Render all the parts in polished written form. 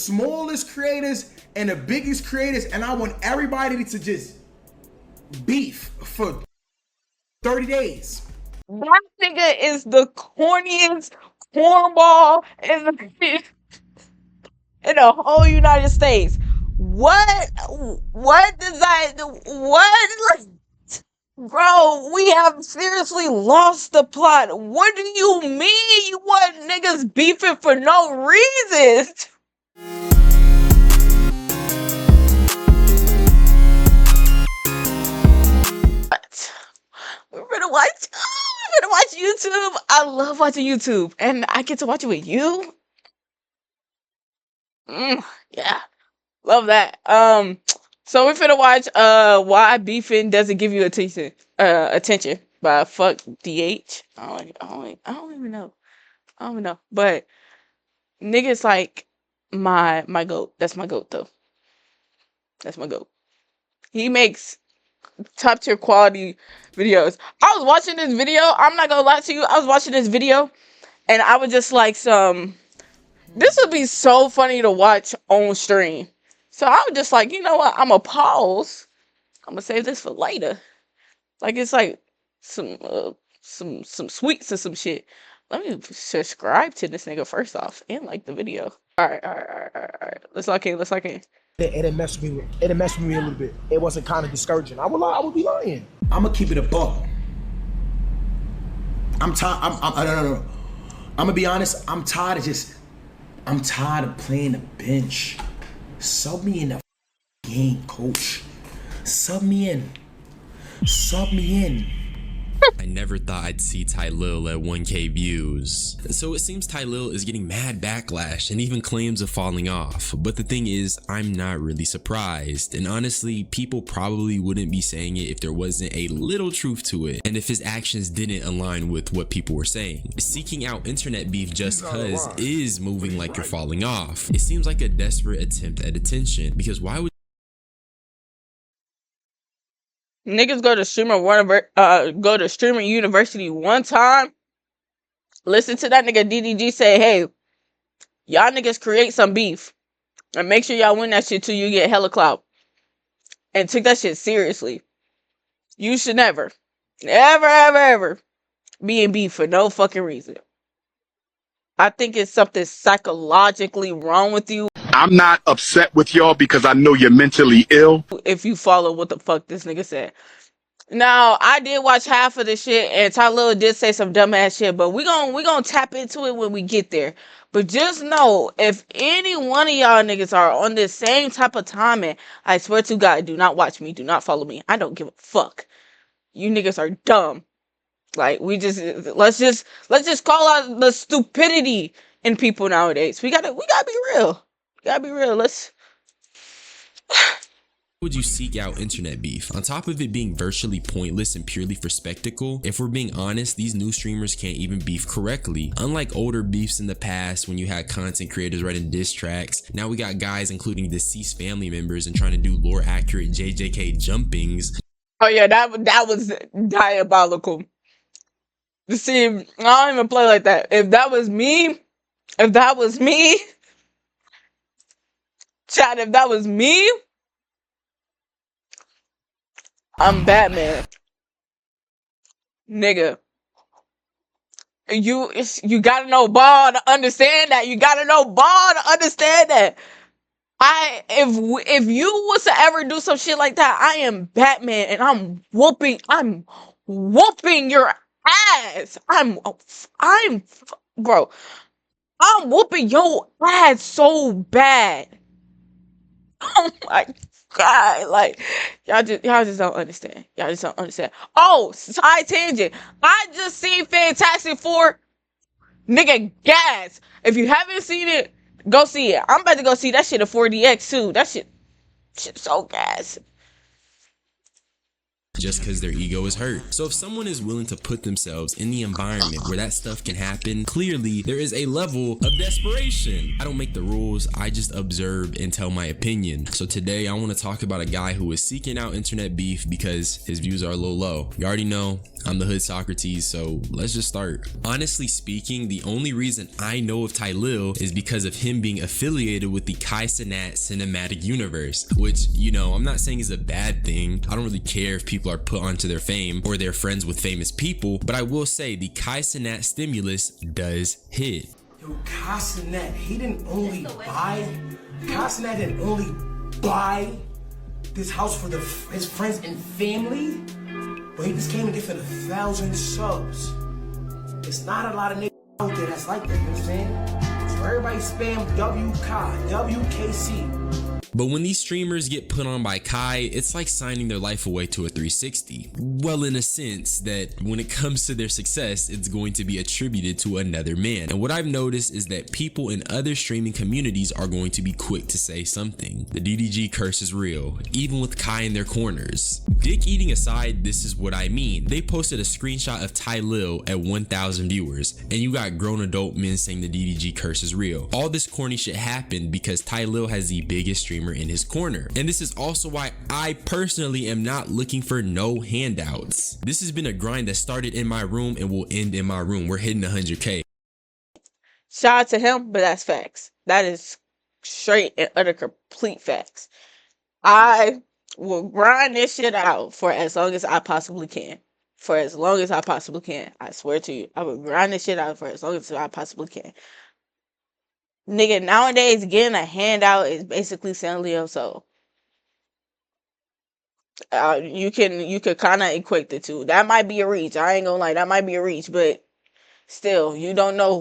smallest creators and the biggest creators, and I want everybody to just beef for 30 days. That nigga is the corniest cornball in the whole United States. What does that, what? Bro, we have seriously lost the plot. What do you mean you want niggas beefing for no reason? What? We're gonna watch YouTube. I love watching YouTube, and I get to watch it with you. Yeah, love that. So we're finna watch why beefing doesn't give you attention. Attention by fuck DH. I don't even know. I don't even know. But niggas like my goat. That's my goat though. That's my goat. He makes top tier quality videos. I was watching this video. I'm not gonna lie to you. I was watching this video, and I was just like, this would be so funny to watch on stream. So I was just like, you know what? I'm gonna pause. I'm gonna save this for later. Like it's like some sweets or some shit. Let me subscribe to this nigga first off and like the video. All right. Let's lock in. It messed with me a little bit. It wasn't kind of discouraging. I would be lying. I'm gonna keep it a buck. I'm tired. No. I'm gonna be honest. I'm tired of playing the bench. Sub me in the game, coach. Sub me in. I never thought I'd see Tylil at 1K views. So it seems Tylil is getting mad backlash and even claims of falling off. But the thing is, I'm not really surprised. And honestly, people probably wouldn't be saying it if there wasn't a little truth to it. And if his actions didn't align with what people were saying. Seeking out internet beef just cause is moving like you're falling off. It seems like a desperate attempt at attention, because why would Niggas go to streamer university one time. Listen to that nigga DDG say, hey, y'all niggas create some beef and make sure y'all win that shit till you get hella clout. And took that shit seriously. You should never be in beef for no fucking reason. I think it's something psychologically wrong with you. I'm not upset with y'all because I know you're mentally ill. If you follow what the fuck this nigga said. Now, I did watch half of the shit, and Tylil did say some dumbass shit, but we gonna tap into it when we get there. But just know, if any one of y'all niggas are on this same type of timing, I swear to God, do not watch me, do not follow me. I don't give a fuck. You niggas are dumb. Like, let's just call out the stupidity in people nowadays. We gotta be real. would you seek out internet beef? On top of it being virtually pointless and purely for spectacle, if we're being honest, these new streamers can't even beef correctly. Unlike older beefs in the past when you had content creators writing diss tracks, now we got guys including deceased family members and trying to do lore accurate JJK jumpings. Oh yeah, that was diabolical. See, I don't even play like that. If that was me, chat, if that was me, I'm Batman. Nigga. You gotta know ball to understand that. If you was to ever do some shit like that, I am Batman and I'm whooping your ass. Bro, I'm whooping your ass so bad. Oh my God, like y'all just don't understand. Oh, side tangent. I just seen Fantastic Four, nigga, gas. If you haven't seen it, go see it. I'm about to go see that shit at 4DX too. That shit so gas. Just because their ego is hurt. So if someone is willing to put themselves in the environment where that stuff can happen, clearly there is a level of desperation. I don't make the rules, I just observe and tell my opinion. So today I want to talk about a guy who is seeking out internet beef because his views are a little low. You already know I'm the hood Socrates, so let's just start. Honestly speaking, the only reason I know of Tylil is because of him being affiliated with the Kai Cenat cinematic universe, which, you know, I'm not saying is a bad thing. I don't really care if people are put onto their fame or they're friends with famous people, but I will say the Kai Cenat stimulus does hit. Yo, Kai Cenat, he didn't only buy, Kai Cenat didn't only buy this house for his friends and family, but he just came and gifted 1,000 subs. It's not a lot of niggas out there that's like that, you know what I'm saying? So everybody spam WKC. But when these streamers get put on by Kai, it's like signing their life away to a 360. Well, in a sense that when it comes to their success, it's going to be attributed to another man. And what I've noticed is that people in other streaming communities are going to be quick to say something. The DDG curse is real, even with Kai in their corners. Dick eating aside, this is what I mean. They posted a screenshot of Tylil at 1,000 viewers, and you got grown adult men saying the DDG curse is real. All this corny shit happened because Tylil has the biggest streamer in his corner. And this is also why I personally am not looking for no handouts. This has been a grind that started in my room and will end in my room. We're hitting 100K. Shout out to him, but that's facts. That is straight and utter complete facts. I will grind this shit out for as long as I possibly can. For as long as I possibly can. I swear to you. I will grind this shit out for as long as I possibly can. Nigga, nowadays getting a handout is basically selling your soul. You could kind of equate the two. That might be a reach. I ain't gonna lie, that might be a reach, but still, you don't know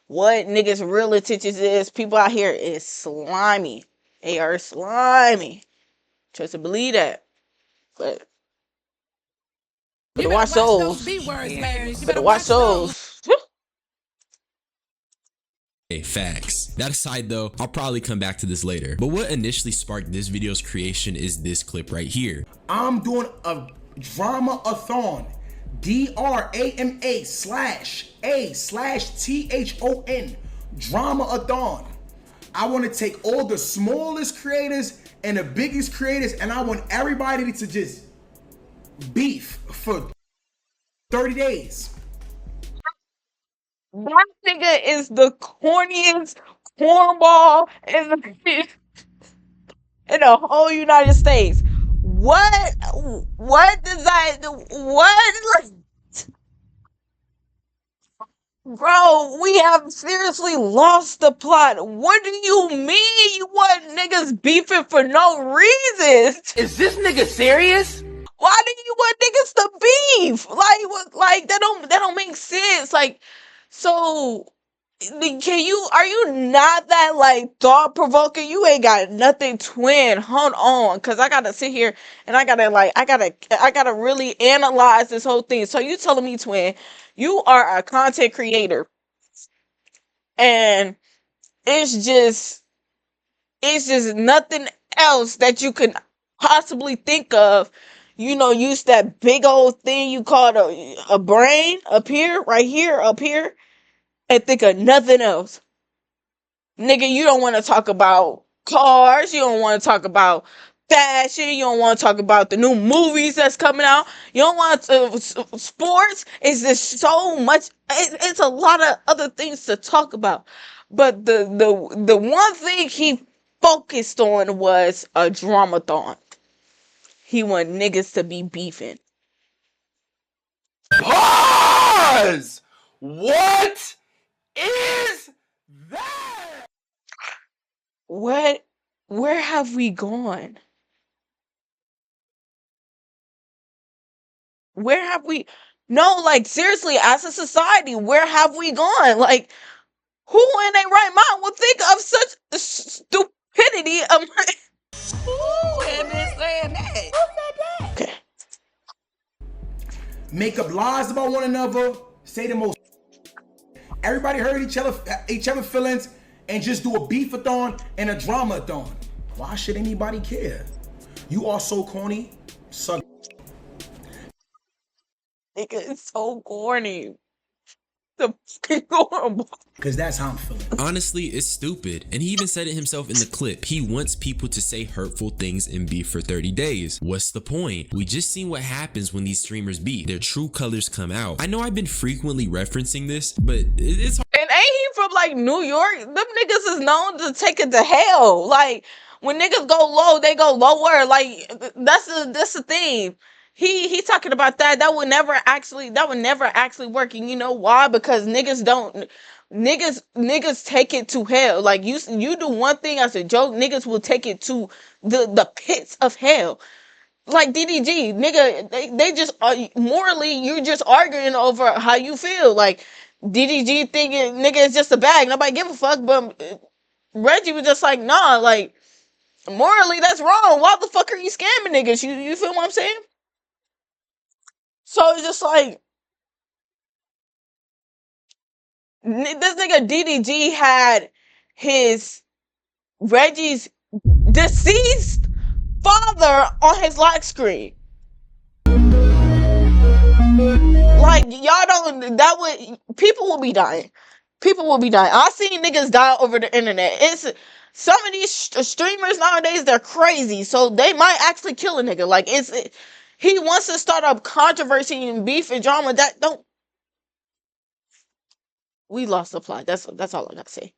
what niggas' real intentions is. People out here is slimy. They are slimy. Trust to believe that. But watch those. Better watch those. Hey, facts. That aside though, I'll probably come back to this later. But what initially sparked this video's creation is this clip right here. I'm doing a drama-a-thon. DRAMA/A/THON. Drama-a-thon. I want to take all the smallest creators and the biggest creators, and I want everybody to just beef for 30 days. That nigga is the corniest cornball in the whole United States. What does that do? What? Bro, we have seriously lost the plot. What do you mean you want niggas beefing for no reason? Is this nigga serious? Why do you want niggas to beef? Like that don't make sense. Like, so are you not that like thought provoking? You ain't got nothing, twin. Hold on, cause I gotta sit here and I gotta really analyze this whole thing. So you telling me, twin, you are a content creator, and it's just nothing else that you can possibly think of. You know, use that big old thing you call a brain up here, right here, up here, and think of nothing else. Nigga, you don't want to talk about cars. You don't want to talk about fashion. You don't want to talk about the new movies that's coming out. You don't want to, sports. Is just so much. It's a lot of other things to talk about. But the one thing he focused on was a dramathon. He want niggas to be beefing. Pause! What is that? What? Where have we gone? Where have we? No, like seriously, as a society, where have we gone? Like, who in their right mind would think of such stupidity? Who had been saying that? Okay. Make up lies about one another, say the most. Everybody heard each other feelings, and just do a beefathon and a drama-a-thon. Why should anybody care? You are so corny. Suck. Nigga, it's so corny. The fucking going. Because that's how I'm feeling. Honestly, it's stupid. And he even said it himself in the clip. He wants people to say hurtful things and beef for 30 days. What's the point? We just seen what happens when these streamers beef. Their true colors come out. I know I've been frequently referencing this, but it's hard. And ain't he from like New York? Them niggas is known to take it to hell. Like when niggas go low, they go lower. Like that's the thing. He talking about that. That would never actually work. And you know why? Because niggas take it to hell. Like you do one thing as a joke, niggas will take it to the pits of hell. Like DDG, nigga, they just morally, you're just arguing over how you feel. Like DDG thinking nigga is just a bag, nobody give a fuck. But Reggie was just like, nah, like morally that's wrong. Why the fuck are you scamming niggas? You feel what I'm saying? So it's just like this nigga DDG had Reggie's deceased father on his lock screen. Like y'all don't. People will be dying. People will be dying. I seen niggas die over the internet. It's some of these streamers nowadays. They're crazy, so they might actually kill a nigga. Like he wants to start up controversy and beef and drama. That don't. We lost the plot. That's all I gotta say.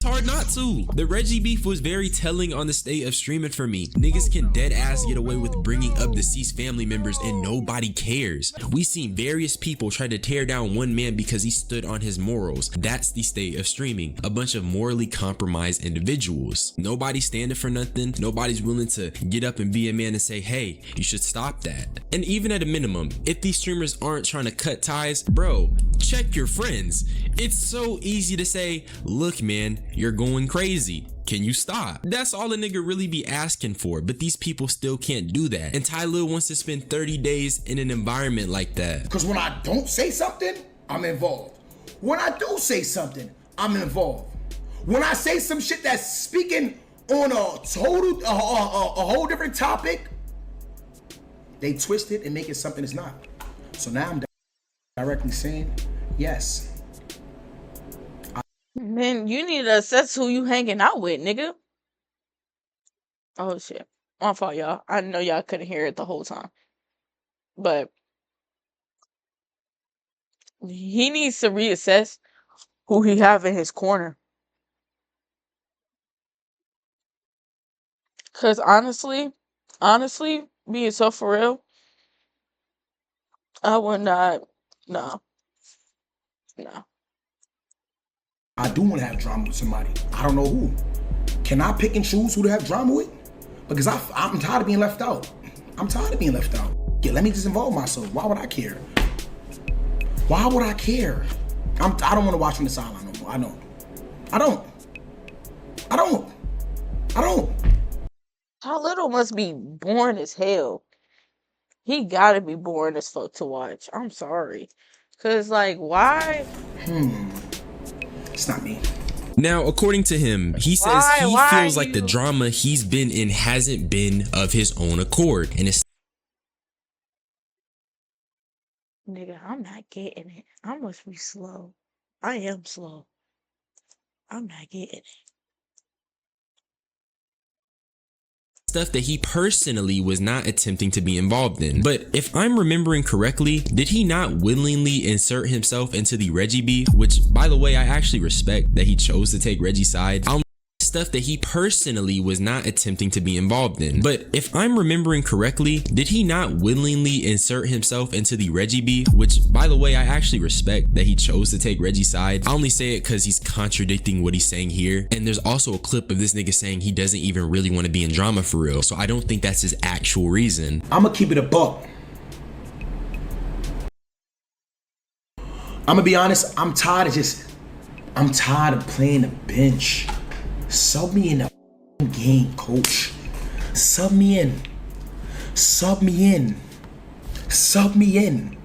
It's hard not to. The Reggie beef was very telling on the state of streaming for me. Niggas can dead ass get away with bringing up deceased family members and nobody cares. We seen various people try to tear down one man because he stood on his morals. That's the state of streaming. A bunch of morally compromised individuals. Nobody's standing for nothing. Nobody's willing to get up and be a man and say, hey, you should stop that. And even at a minimum, if these streamers aren't trying to cut ties, bro, check your friends. It's so easy to say, look man, you're going crazy. Can you stop? That's all a nigga really be asking for, but these people still can't do that. And Tylil wants to spend 30 days in an environment like that. Because when I don't say something, I'm involved. When I do say something, I'm involved. When I say some shit that's speaking on a whole different topic, they twist it and make it something it's not. So now I'm directly saying, yes. Man, you need to assess who you hanging out with, nigga. Oh shit. My fault, y'all. I know y'all couldn't hear it the whole time. But he needs to reassess who he have in his corner. Cause honestly, being so for real, I would not. No. I do want to have drama with somebody. I don't know who. Can I pick and choose who to have drama with? Because I'm tired of being left out. Yeah, let me just involve myself. Why would I care? Why would I care? I don't want to watch from the sideline no more. I don't. How little must be boring as hell. He gotta be boring as fuck to watch. I'm sorry. Cause like, why? It's not me. Now, according to him, he says he feels like the drama he's been in hasn't been of his own accord. And it's Nigga, I'm not getting it. I must be slow. I am slow. I'm not getting it. stuff that he personally was not attempting to be involved in. But if I'm remembering correctly, did he not willingly insert himself into the Reggie beef? Which, by the way, I actually respect that he chose to take Reggie's side. Stuff that he personally was not attempting to be involved in. But if I'm remembering correctly, did he not willingly insert himself into the Reggie beef? Which, by the way, I actually respect that he chose to take Reggie's side. I only say it because he's contradicting what he's saying here. And there's also a clip of this nigga saying he doesn't even really want to be in drama for real. So I don't think that's his actual reason. I'ma keep it a buck. I'ma be honest, I'm tired of playing the bench. Sub me in the game, coach. Sub me in. Sub me in. Sub me in.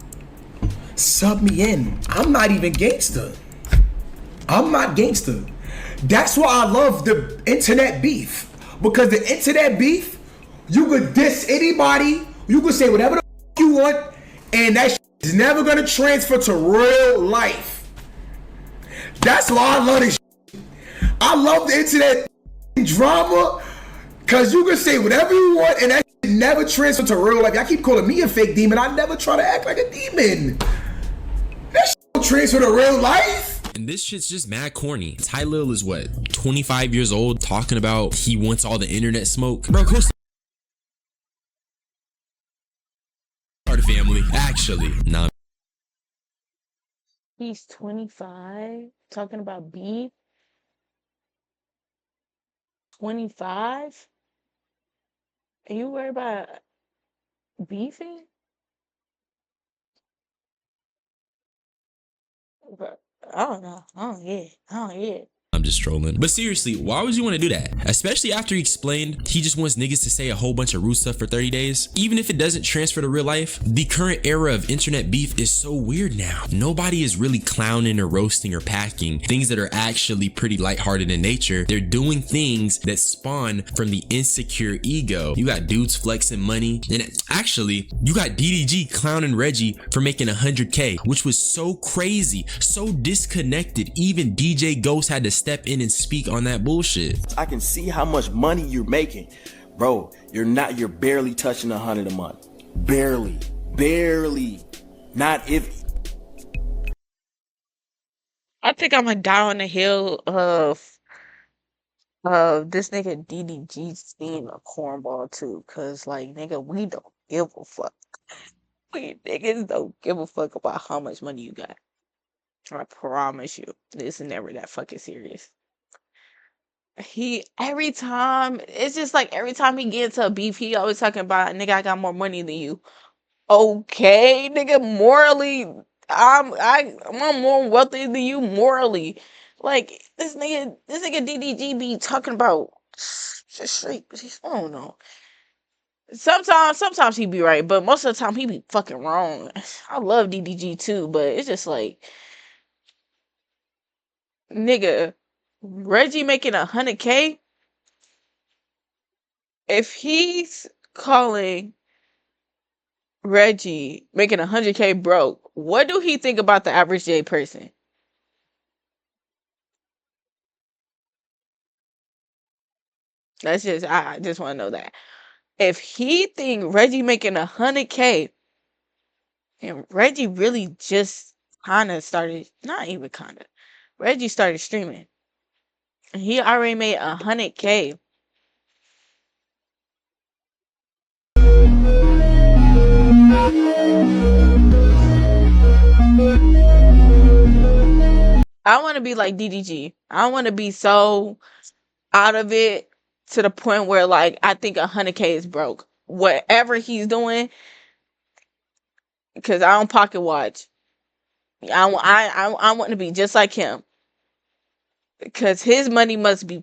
Sub me in. I'm not even gangster. I'm not gangster. That's why I love the internet beef. Because the internet beef, you could diss anybody, you could say whatever the you want, and that It's never gonna transfer to real life. That's why I love this shit. I love the internet drama, cause you can say whatever you want and that shit never transfer to real life. Y'all keep calling me a fake demon. I never try to act like a demon. That shit don't transfer to real life. And this shit's just mad corny. Tylil is what, 25 years old, talking about he wants all the internet smoke? Bro, go start a family. Actually, nah. He's 25, talking about beef. 25? Are you worried about beefing? Bro, I don't know. I don't get it. I'm just trolling. But seriously, why would you want to do that? Especially after he explained he just wants niggas to say a whole bunch of rude stuff for 30 days. Even if it doesn't transfer to real life, the current era of internet beef is so weird now. Nobody is really clowning or roasting or packing things that are actually pretty lighthearted in nature. They're doing things that spawn from the insecure ego. You got dudes flexing money, and actually, you got DDG clowning Reggie for making 100K, which was so crazy, so disconnected. Even DJ Ghost had to step in and speak on that bullshit. I can see how much money you're making. Bro, you're barely touching 100 a month. Barely. Not if. I think I'm gonna die on the hill of this nigga DDG being a cornball too, cause like nigga, we don't give a fuck. We niggas don't give a fuck about how much money you got. I promise you, it's never that fucking serious. Every time, it's just like every time he get into a beef, he always talking about, nigga, I got more money than you. Okay, nigga, morally, I'm more wealthy than you morally. Like, this nigga DDG be talking about just straight, I don't know. Sometimes he be right, but most of the time he be fucking wrong. I love DDG too, but it's just like, nigga, Reggie making 100K. If he's calling Reggie making 100K broke, what do he think about the average J person? I just want to know that. If he think Reggie making 100K, and Reggie really just kind of started, not even kind of, Reggie started streaming, and he already made 100K. I want to be like DDG. I want to be so out of it to the point where like I think 100K is broke. Whatever he's doing, because I don't pocket watch. I want to be just like him, because his money must be.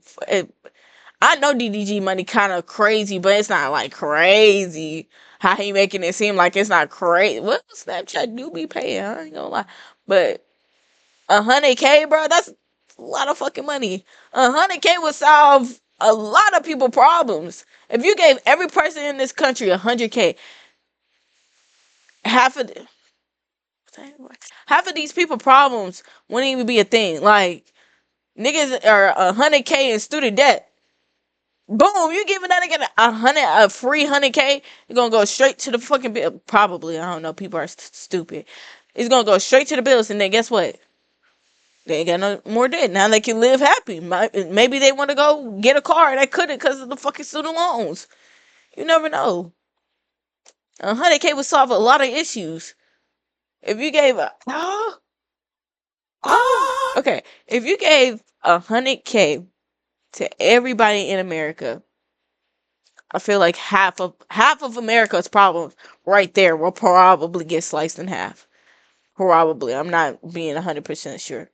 I know DDG money kind of crazy, but it's not like crazy. How he making it seem like it's not crazy. Well, Snapchat do be paying. I ain't gonna lie, but 100K, bro, that's a lot of fucking money. 100K would solve a lot of people problems. If you gave every person in this country 100K, half of these people problems wouldn't even be a thing. Like, niggas are 100K in student debt. Boom, you giving that nigga a free 100K, you're gonna go straight to the fucking bill. Probably, I don't know. People are stupid. It's gonna go straight to the bills, and then guess what? They ain't got no more debt. Now they can live happy. Maybe they want to go get a car. They couldn't because of the fucking student loans. You never know. 100K would solve a lot of issues. If you gave okay, if you gave 100K to everybody in America, I feel like half of America's problems right there will probably get sliced in half. Probably. I'm not being 100% sure.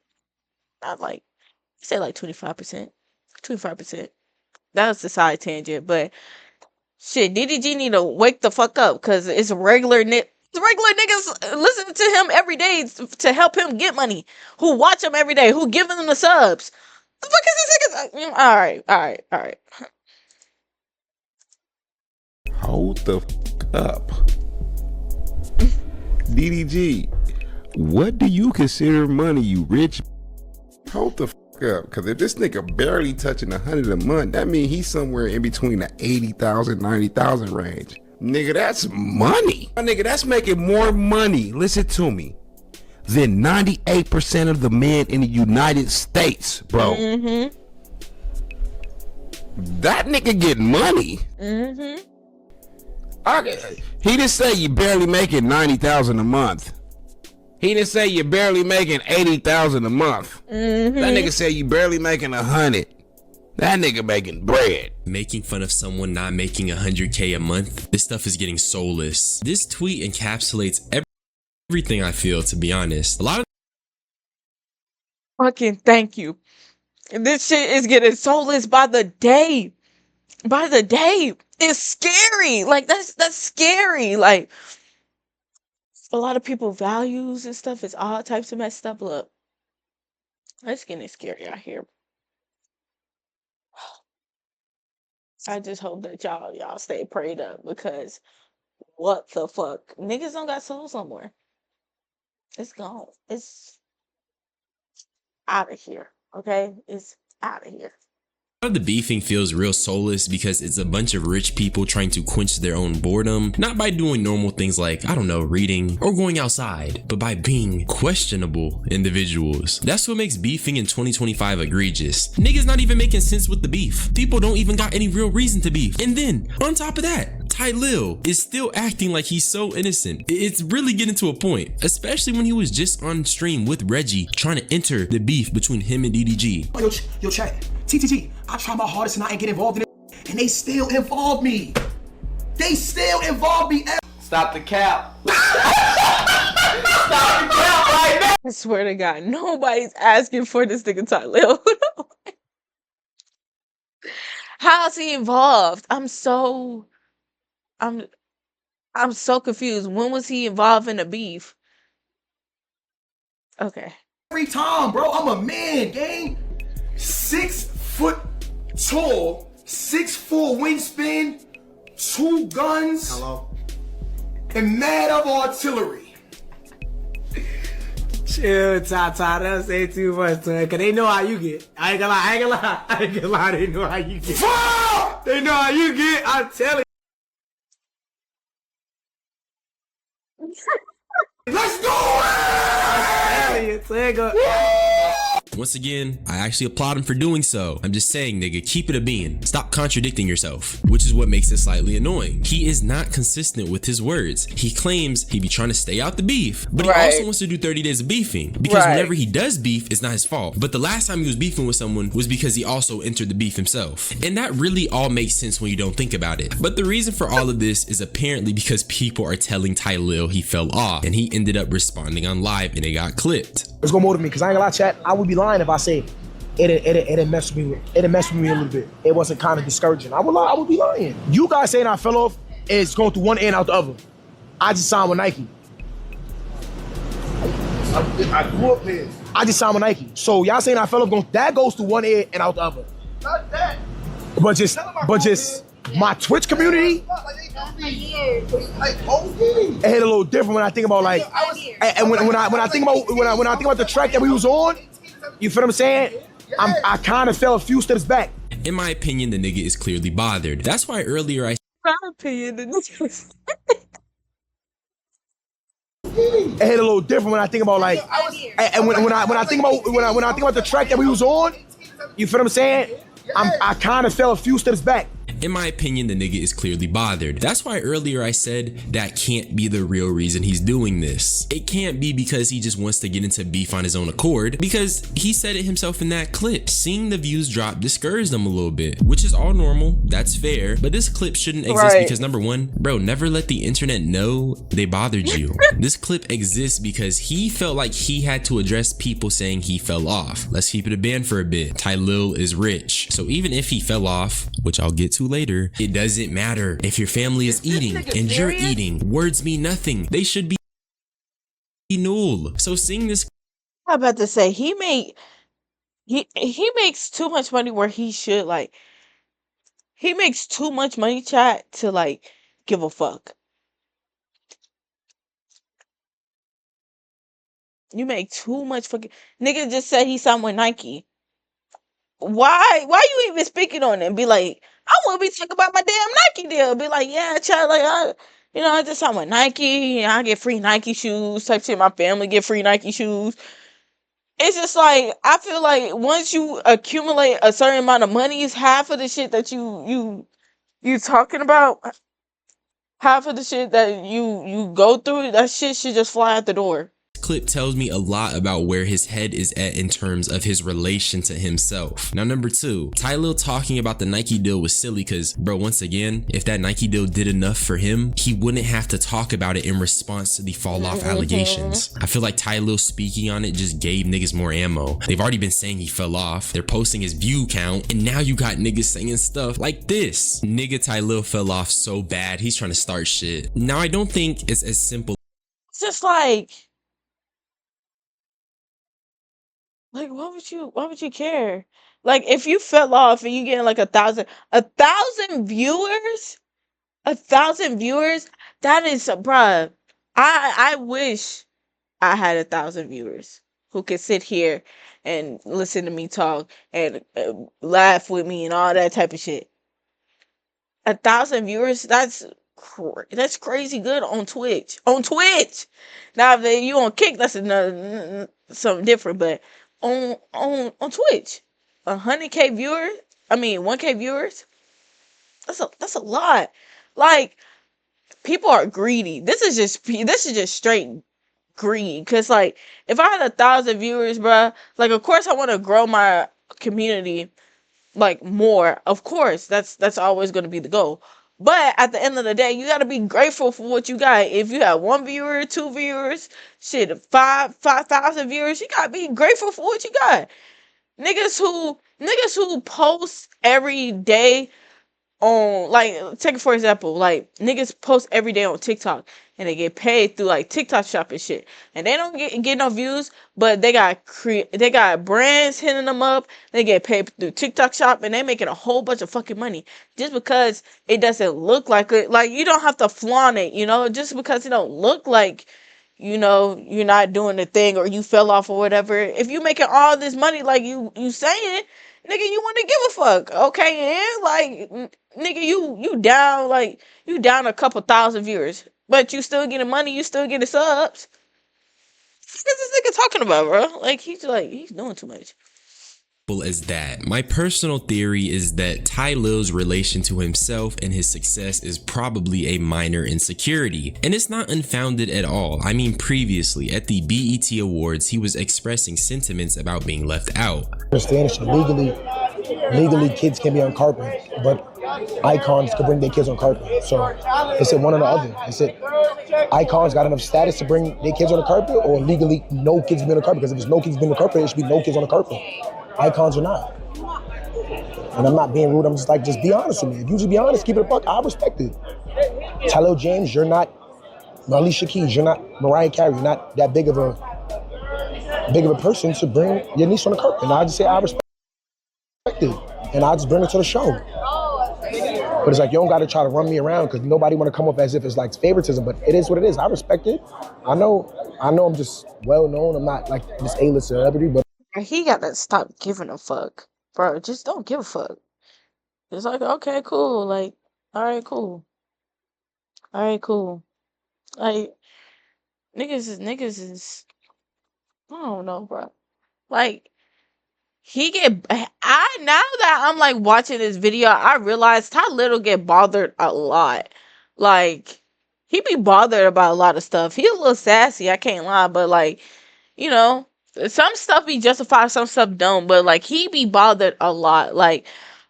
Not like, say like 25%. 25%. That was the side tangent, but shit, DDG need to wake the fuck up, because it's regular niggas listening to him every day to help him get money, who watch him every day, who giving him the subs. The fuck is this nigga? All right. Hold the fuck up. DDG, what do you consider money, you rich? Hold the fuck up, because if this nigga barely touching 100 a month, that means he's somewhere in between the 80,000, 90,000 range. Nigga, that's money. My nigga, that's making more money, listen to me, than 98% of the men in the United States, bro. That nigga get money. He didn't say you barely making 90,000 a month. He didn't say you're barely making 80,000 a month. That nigga said you barely making 100. That nigga making bread. Making fun of someone not making 100K a month, this stuff is getting soulless. This tweet encapsulates everything I feel, to be honest. A lot of Fucking thank you. This shit is getting soulless by the day. By the day. It's scary. Like that's scary. Like a lot of people values and stuff is all types of messed up. Look, it's getting scary out here. I just hope that y'all stay prayed up, because what the fuck? Niggas don't got souls somewhere. It's gone. It's out of here. Okay? It's out of here. A lot of the beefing feels real soulless because it's a bunch of rich people trying to quench their own boredom, not by doing normal things like, I don't know, reading or going outside, but by being questionable individuals. That's what makes beefing in 2025 egregious. Niggas not even making sense with the beef. People don't even got any real reason to beef. And then, on top of that, Tylil is still acting like he's so innocent. It's really getting to a point, especially when he was just on stream with Reggie trying to enter the beef between him and DDG. Yo, chat. TTT, I try my hardest to not get involved in it, and they still involve me. They still involve me. Stop the cap. Stop the cap right now. I swear to God, nobody's asking for this nigga Tylil. How's he involved? I'm so confused. When was he involved in a beef? Okay. Every time, bro. I'm a man, gang. 6 foot tall, 6'4" wingspan, 2 guns. Hello. And mad of artillery. Chill, Tata. Don't say too much to it, cause they know how you get. I ain't gonna lie. They know how you get. They know how you get. I'm telling you. Let's go! I'm telling you, Once again, I actually applaud him for doing so. I'm just saying, nigga, keep it a bean. Stop contradicting yourself, which is what makes it slightly annoying. He is not consistent with his words. He claims he be trying to stay out the beef, but he also wants to do 30 days of beefing, because whenever he does beef, it's not his fault. But the last time he was beefing with someone was because he also entered the beef himself. And that really all makes sense when you don't think about it. But the reason for all of this is apparently because people are telling Tylil he fell off, and he ended up responding on live and it got clipped. It's gonna motivate me, because I ain't gonna lie, chat. I would be lying if I say it messed with me. It messed with me a little bit. It wasn't kind of discouraging. I would be lying. You guys saying I fell off is going through one end out the other. I just signed with Nike. I grew up here. I just signed with Nike. So y'all saying I fell off, that goes through one end and out the other. Not that. But just my Twitch community. Like, it hit a little different when I think about like, and when I think about the track that we was on, you feel what I'm saying? I kind of fell a few steps back. In my opinion, the nigga is clearly bothered. That's why earlier I It hit a little different when I think about like, and when I think about the track that we was on, you feel what I'm saying? I kind of fell a few steps back. In my opinion, the nigga is clearly bothered. That's why earlier I said that can't be the real reason he's doing this. It can't be because he just wants to get into beef on his own accord, because he said it himself in that clip. Seeing the views drop discouraged him a little bit, which is all normal. That's fair. But this clip shouldn't exist because number one, bro, never let the internet know they bothered you. This clip exists because he felt like he had to address people saying he fell off. Let's keep it a band for a bit. Tylil is rich. So even if he fell off, which I'll get to later, it doesn't matter. If your family is eating and you're eating, words mean nothing. They should be null. So seeing this, I'm about to say he makes too much money where he should like. He makes too much money, chat, to like give a fuck. You make too much fucking. Nigga just said he signed with Nike. Why you even speaking on it? Be like, I want to be talking about my damn Nike deal. Be like, yeah, child, like I just signed with Nike. And I get free Nike shoes type shit. My family get free Nike shoes. It's just like I feel like once you accumulate a certain amount of money, is half of the shit that you talking about. Half of the shit that you go through, that shit should just fly out the door. Clip tells me a lot about where his head is at in terms of his relation to himself. Now, number 2, Tylil talking about the Nike deal was silly because, bro, once again, if that Nike deal did enough for him, he wouldn't have to talk about it in response to the fall off allegations. I feel like Tylil speaking on it just gave niggas more ammo. They've already been saying he fell off. They're posting his view count, and now you got niggas saying stuff like this. Nigga Tylil fell off so bad, he's trying to start shit. Now, I don't think it's as simple. It's just like why would you care? Like if you fell off and you getting like 1,000 viewers, 1,000 viewers, that is bruh. I wish I had 1,000 viewers who could sit here and listen to me talk and laugh with me and all that type of shit. 1,000 viewers, that's crazy good on Twitch. On Twitch. Now if you on Kick, that's another something different, but on Twitch, 100K viewers. I mean 1K viewers. That's a lot. Like people are greedy. This is just straight greed. Cause like if I had 1,000 viewers, bruh, like of course I want to grow my community like more. Of course, that's always going to be the goal. But at the end of the day, you got to be grateful for what you got. If you have 1 viewer, 2 viewers, shit, 5,000 viewers, you got to be grateful for what you got. Niggas who post every day on, like, take it for example, like niggas post every day on TikTok and they get paid through like TikTok shop and shit, and they don't get no views, but they got brands hitting them up. They get paid through TikTok shop and they making a whole bunch of fucking money just because it doesn't look like it. Like you don't have to flaunt it, just because it don't look like you're not doing the thing or you fell off or whatever. If you making all this money like you saying, nigga, you want to give a fuck, okay? And like, nigga, you down, like you down a couple thousand viewers, but you still getting money, you still getting subs. What is this nigga talking about, bro? Like he's doing too much. As that. My personal theory is that Tylil's relation to himself and his success is probably a minor insecurity, and it's not unfounded at all. I mean, previously at the BET Awards, he was expressing sentiments about being left out. Understand legally kids can be on carpet, but icons can bring their kids on carpet. So it's one or the other. It's icons got enough status to bring their kids on the carpet, or legally no kids be on the carpet? Because if there's no kids being on the carpet, there should be no kids on the carpet. Icons or not. And I'm not being rude, I'm just be honest with me. If you just be honest, keep it a buck, I respect it. Tylil James, you're not Alicia Keys, you're not Mariah Carey, you're not that big of a person to bring your niece on the carpet. And I just say I respect it. And I just bring her to the show. But it's like, you don't gotta try to run me around because nobody wanna come up as if it's like favoritism, but it is what it is. I respect it. I know I'm just well known, I'm not like this A-list celebrity, but He gotta stop giving a fuck, bro. Just don't give a fuck. It's like, okay, cool. Like, all right, cool. Like niggas is I don't know, bro. Like now that I'm like watching this video, I realize Tylil get bothered a lot. Like he be bothered about a lot of stuff. He a little sassy, I can't lie, but like, some stuff be justified, some stuff don't, but like he be bothered a lot. Like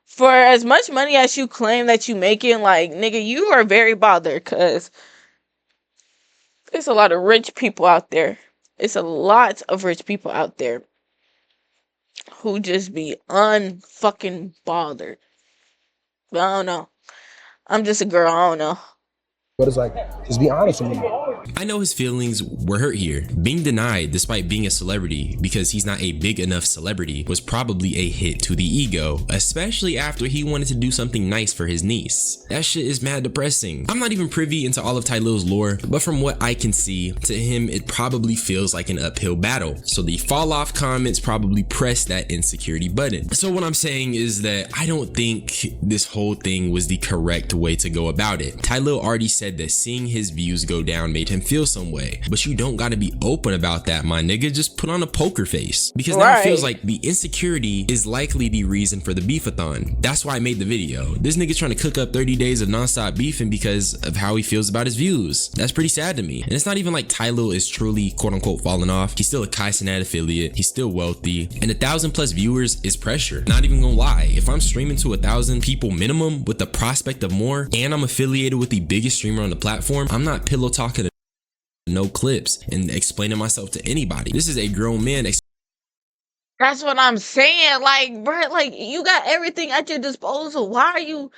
for as much money as you claim that you making, like nigga, you are very bothered because there's a lot of rich people out there. It's a lot of rich people out there who just be unfucking bothered. But I don't know. I'm just a girl, I don't know. it's like, just be honest with me. I know his feelings were hurt here. Being denied despite being a celebrity because he's not a big enough celebrity was probably a hit to the ego, especially after he wanted to do something nice for his niece. That shit is mad depressing. I'm not even privy into all of Tylil's lore, but from what I can see, to him it probably feels like an uphill battle. So the fall off comments probably pressed that insecurity button. So what I'm saying is that I don't think this whole thing was the correct way to go about it. Tylil already said that seeing his views go down made him feel some way, but you don't gotta be open about that, my nigga. Just put on a poker face, because now it feels like the insecurity is likely the reason for the beefathon. That's why I made the video. This nigga's trying to cook up 30 days of nonstop beefing because of how he feels about his views. That's pretty sad to me. And it's not even like Tylil is truly quote unquote falling off. He's still a Kai Cenat affiliate. He's still wealthy, and 1,000+ viewers is pressure. Not even gonna lie, if I'm streaming to 1,000 people minimum with the prospect of more, and I'm affiliated with the biggest streamer on the platform, I'm not pillow talking to no clips and explaining myself to anybody. This is a grown man. That's what I'm saying. Like, bro, like you got everything at your disposal. Why does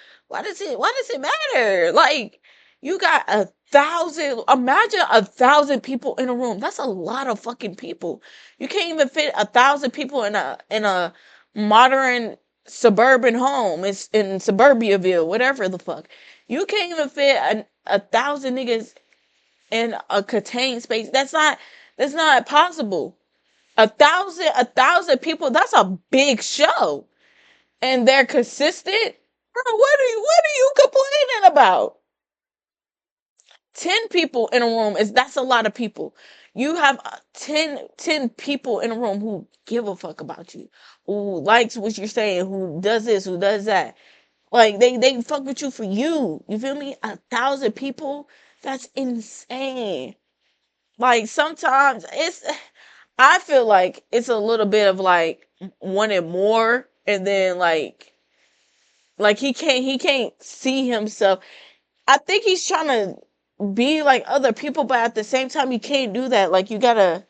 it matter? Like, you got 1,000, imagine 1,000 people in a room. That's a lot of fucking people. You can't even fit 1,000 people in a modern suburban home. It's in Suburbiaville, whatever the fuck. You can't even fit 1,000 niggas in a contained space. That's not possible. 1,000 people, that's a big show. And they're consistent. Bro, what are you complaining about? 10 people in a room that's a lot of people. You have 10 people in a room who give a fuck about you, who likes what you're saying, who does this, who does that. Like they fuck with you for you. You feel me? 1,000 people, that's insane. Like sometimes I feel like it's a little bit of like wanting more, and then like he can't see himself. I think he's trying to be like other people, but at the same time you can't do that. Like you feel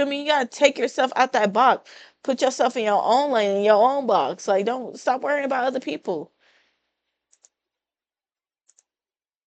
me? You gotta take yourself out that box. Put yourself in your own lane, in your own box. Like don't stop worrying about other people.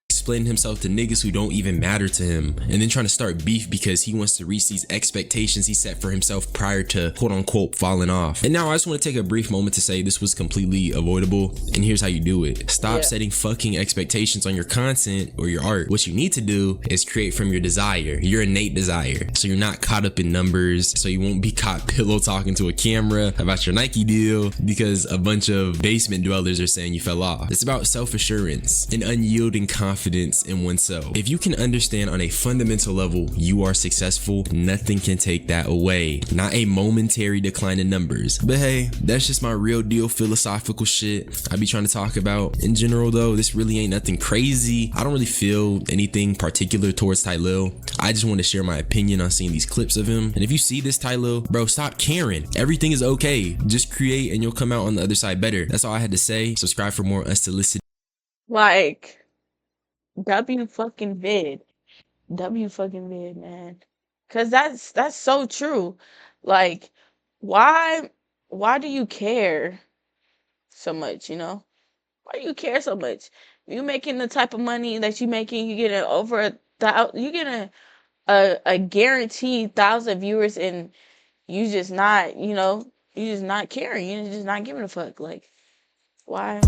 Explaining himself to niggas who don't even matter to him, and then trying to start beef because he wants to reach these expectations he set for himself prior to quote unquote falling off. And now I just want to take a brief moment to say this was completely avoidable, and here's how you do it. Stop setting fucking expectations on your content or your art. What you need to do is create from your desire, your innate desire, so you're not caught up in numbers, so you won't be caught pillow talking to a camera about your Nike deal because a bunch of basement dwellers are saying you fell off. It's about self-assurance and unyielding confidence in oneself. If you can understand on a fundamental level you are successful, nothing can take that away. Not a momentary decline in numbers. But hey, that's just my real deal philosophical shit I be trying to talk about. In general though, this really ain't nothing crazy. I don't really feel anything particular towards Tylil. I just want to share my opinion on seeing these clips of him. And if you see this, Tylil, bro, stop caring. Everything is okay. Just create and you'll come out on the other side better. That's all I had to say. Subscribe for more unsolicited. Like W fucking vid, man. Cause that's so true. Like, why do you care so much? You know, why do you care so much? You making the type of money that you making, you getting you getting a guaranteed 1,000 viewers, and you just not, you just not caring. You just not giving a fuck. Like, why?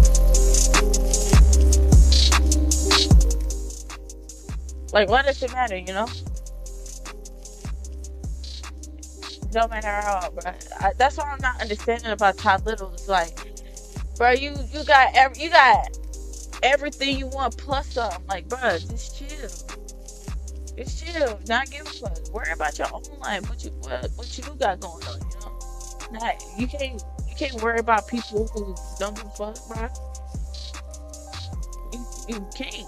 Like, what does it matter, It don't matter at all, bro. That's what I'm not understanding about Tylil. It's like, bro, you got everything you want plus some. Like, bro, just chill. Just chill. Not give a fuck. Worry about your own life. What you got going on, Nah, you can't worry about people who don't give a fuck, bro. You can't.